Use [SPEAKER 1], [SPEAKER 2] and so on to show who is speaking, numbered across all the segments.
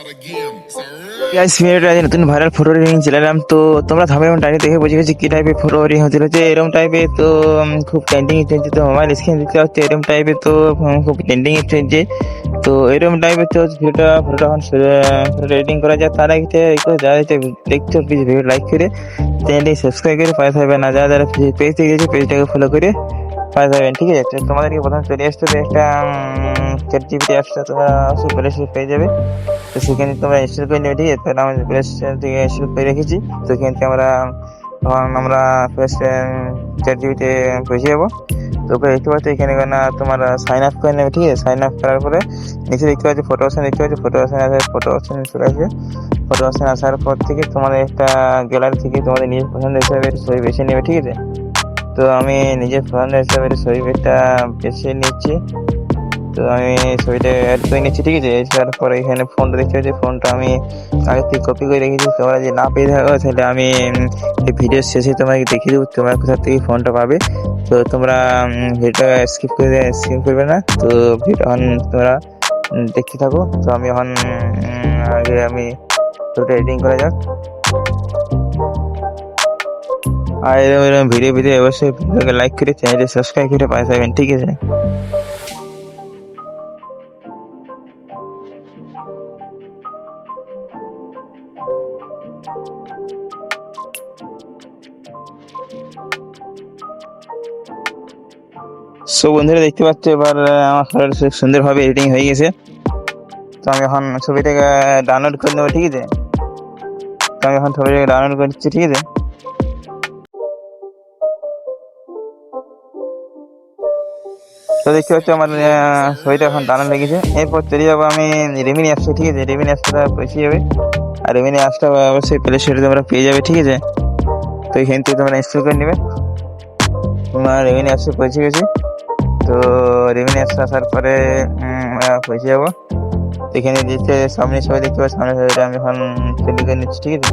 [SPEAKER 1] Guys ভিডিওটা আজ নতুন ভাইরাল ফটো এডিটিং ছিলাম। তো তোমরা থাম্বনেল এবং টাইটেল দেখে বুঝে গেছি কি টাইপের ফটো এডিটিং হচ্ছিল, যে এরকম টাইপের। তো খুব ট্রেন্ডিং চলছে, তো মোবাইল স্ক্রিন দিতে হচ্ছে এরকম টাইপের। তো খুব ট্রেন্ডিং চলছে, তো এরকম টাইপের। তো ফটোটা এখন ফটো এডিটিং করা যায়। তার আগে যারা দেখছো প্লিজ ভিডিও লাইক করে চ্যানেলটি সাবস্ক্রাইব করে পাশে থাকবেন। না যারা যারা পেজ থেকে গেছে পেজটাকে ফলো করে পাশে থাকবেন, ঠিক আছে? তো তোমাদেরকে প্রথমে চলে আসতে হবে একটা চ্যাট জিপিটি অ্যাপসটা, তোমরা অবশ্যই প্লে স্টোরে পেয়ে যাবে। তো সেখানে তোমরা ইনস্টল করে নেবে, ঠিক আছে? তাহলে আমি প্লে স্টোর থেকে ইনস্টল করে রেখেছি। তো সেখান থেকে আমরা ফার্স্ট চ্যাট জিপিটি পৌঁছে যাবো। তো দেখতে পাচ্ছি এখানে তোমার সাইন আপ করে নেবে, ঠিক আছে? সাইন আপ করার পরে নিচে দেখতে পাচ্ছি ফটো অপশন, দেখতে পাচ্ছি ফটো অপশন আসে, ফটো অপশন চলে আসবে। ফটো অপশন আসার পর থেকে তোমাদের একটা গ্যালারি থেকে তোমাদের নিজের পছন্দ হিসাবে ছবি বেছে নেবে, ঠিক আছে? তো আমি নিজের পছন্দ হিসাবে ছবিটা বেছে নিচ্ছি। তো আমি ছবিটা অ্যাড করে নিচ্ছি, ঠিক আছে? এছাড়ার পরে এখানে ফোনটা দেখতে পাচ্ছি, ফোনটা আমি আগে থেকে কপি করে রেখেছি। তোমরা যদি না পেয়ে থাকো তাহলে আমি এই ভিডিওর শেষে তোমাকে দেখিয়ে দেবো তোমরা কোথা থেকে ফোনটা পাবে। তো তোমরা ভিডিওটা স্কিপ করবে না। তো ভিডিও তোমরা দেখতে থাকো। তো আমি আগে ছবিটা এডিটিং করা যাক। আর এরকম ভিডিও অবশ্যই ভিডিওকে লাইক করে চ্যানেলটি সাবস্ক্রাইব করে পাশে থাকবেন, ঠিক আছে? সো বন্ধুরা দেখতে পাচ্ছ এবার আমার ফটোটা সুন্দরভাবে এডিটিং হয়ে গেছে। তো আমি এখন ছবিটাকে ডাউনলোড করে নেবো, ঠিক আছে? তো আমি এখন ছবিটাকে ডাউনলোড করছি, ঠিক আছে? তো দেখতে পাচ্ছ আমার ছবিটা এখন ডাউনলোড হয়ে গেছে। এরপর চলে যাবো আমি রেমিনি অ্যাপসে, ঠিক আছে? রেমিনি অ্যাপসটা পৌঁছে যাবে। আর রেমিনি অ্যাপসটা অবশ্যই প্লে স্টোরে তোমরা পেয়ে যাবে, ঠিক আছে? তো এখান থেকে তোমরা ইনস্টল করে নেবে। তোমার রেমিনি অ্যাপসে পৌঁছে গেছি। তো রেমিনি অ্যাপসে আসার পরে পৌঁছে যাবো। এখানে দিচ্ছে সামনে ছবি দেখতে পাচ্ছি, সামনে ছবিটা আমি এখন তৈরি করে নিচ্ছি, ঠিক আছে?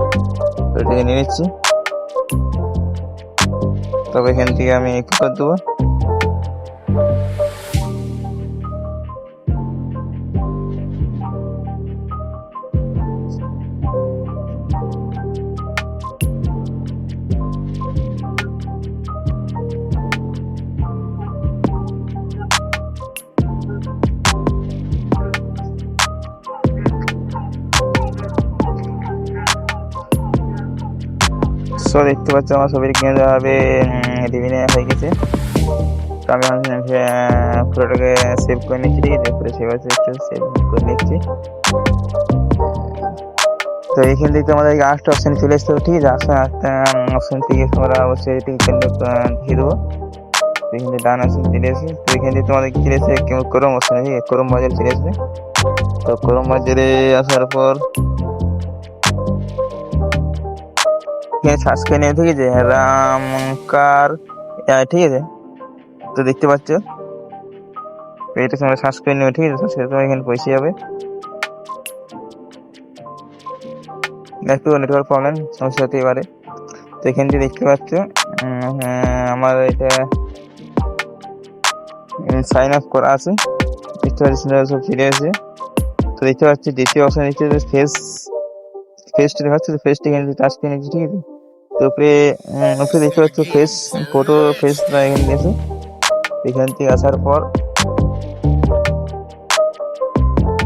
[SPEAKER 1] ওইটাকে নিয়ে নিচ্ছি। তবে এখান থেকে আমি একটু করে দেবো। সো দেখতে পাচ্ছ আমার ছবির কেন্দ্রভাবে রেমিনি হয়ে গেছে। তো আমি ফটোটাকে সেভ করে নিচ্ছি, ঠিক আছে? পুরো সেভ করে নিচ্ছি। তো এইখান থেকে তোমাদেরকে আরেকটা অপশন চলে আসতে হবে, ঠিক আছে? অপশন থেকে তোমরা অবশ্যই এটিকে দেখিয়ে দেবো। এখান থেকে ডান অপশন চলে আসবে। তো এখান থেকে তোমাদের চলে আসবে ক্রোম অপশন, ঠিক আছে? ক্রোম বাজারে চলে আসবে। তো ক্রোম বাজারে আসার পর সার্চ করে নেবে, ঠিক আছে? রামকার, ঠিক আছে? তো দেখতে পাচ্ছ এটা তোমরা সার্চ করে নেবে, ঠিক আছে? সেটা তোমার এখানে পৌঁছে যাবে। একটু নেটওয়ার্ক প্রবলেম সমস্যা হতে পারে। তো এখান থেকে দেখতে পাচ্ছ আমার এটা সাইন আপ করা আছে, সব ফিরে আছে। তো দেখতে পাচ্ছি দ্বিতীয় অপশন দেখতে ফেসটা দেখাচ্ছে। তো ফেসটা এখানে টাচ করে নিচ্ছি, ঠিক আছে? তো উপরে দেখতে পাচ্ছ ফটো এখানে দিয়েছে। এখান থেকে আসার পর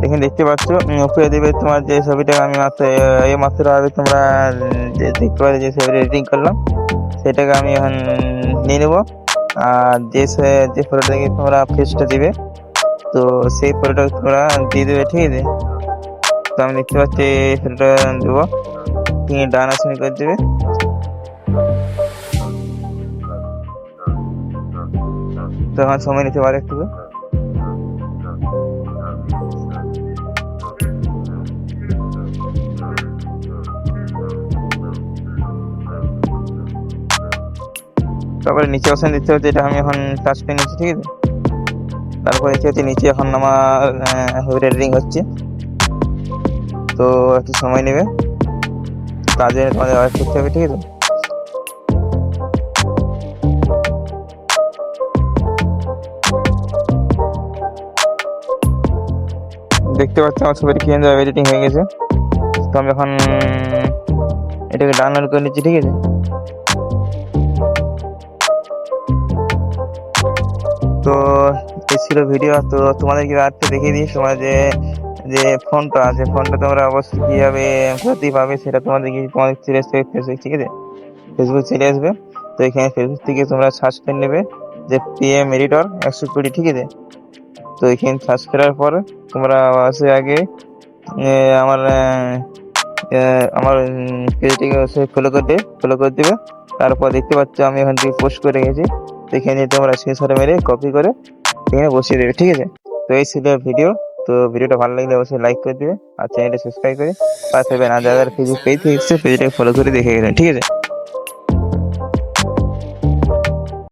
[SPEAKER 1] এখানে দেখতে পাচ্ছ উপরে দেবে তোমার যে ছবিটা আমি মাত্র আগে তোমরা দেখতে পাচ্ছ যে ছবিটা এডিটিং করলাম, সেটাকে আমি এখন নিয়ে নেবো। আর যে ফটোটা থেকে তোমরা ফেসটা দিবে, তো সেই ফটোটা তোমরা দিয়ে দেবে, ঠিক আছে? তো আমি দেখতে পাচ্ছি ফটোটা দেবো, তুমি ডান অপশন করে দেবে। তো আমার সময় নিতে পারে একটু। তারপরে নিচে অপশন দিতে হচ্ছে, এটা আমি এখন টাচ করে নিচ্ছি, ঠিক আছে? তারপরে দেখতে হচ্ছে নিচে এখন আমার এডিটিং হচ্ছে। তো একটু সময় নেবে, কাজে তোমাদের ওয়েট করতে হবে, ঠিক আছে? দেখতে পাচ্ছ আমার ছবিটা কি সুন্দর এডিটিং হয়ে গেছে। তো আমি এখন এটাকে ডাউনলোড করে নিচ্ছি, ঠিক আছে। তো এই ছিল ভিডিও। তো তোমাদেরকে আরেকটা দেখিয়ে দিই, তোমার যে যে ফোনটা আছে, ফোনটা তোমরা অবশ্যই কীভাবে কোথায় পাবে সেটা তোমাদের চলে আসবে ফেসবুক, ঠিক আছে। ফেসবুক চলে আসবে। তো এখানে ফেসবুক থেকে তোমরা সার্চ করে নেবে যে PM এডিটর 120, ঠিক আছে। তো এখানে সার্চ করার পর তোমরা অবশ্যই আগে আমার আমার পেজটিকে অবশ্যই ফলো করে দেবে। তারপর দেখতে পাচ্ছ আমি এখান থেকে পোস্ট করে গেছি। তো এখানে তোমরা স্ক্রিনশট মেরে কপি করে এখানে বসিয়ে দেবে, ঠিক আছে। তো এই ছিল ভিডিও। তো ভিডিওটা ভালো লাগলে অবশ্যই লাইক করে দেবে আর চ্যানেলটা সাবস্ক্রাইব করে পাশে থাকবেন। আর যারা ফেসবুক পেজ থেকে এসেছে পেজটাকে ফলো করে দেখে গেলেন, ঠিক আছে।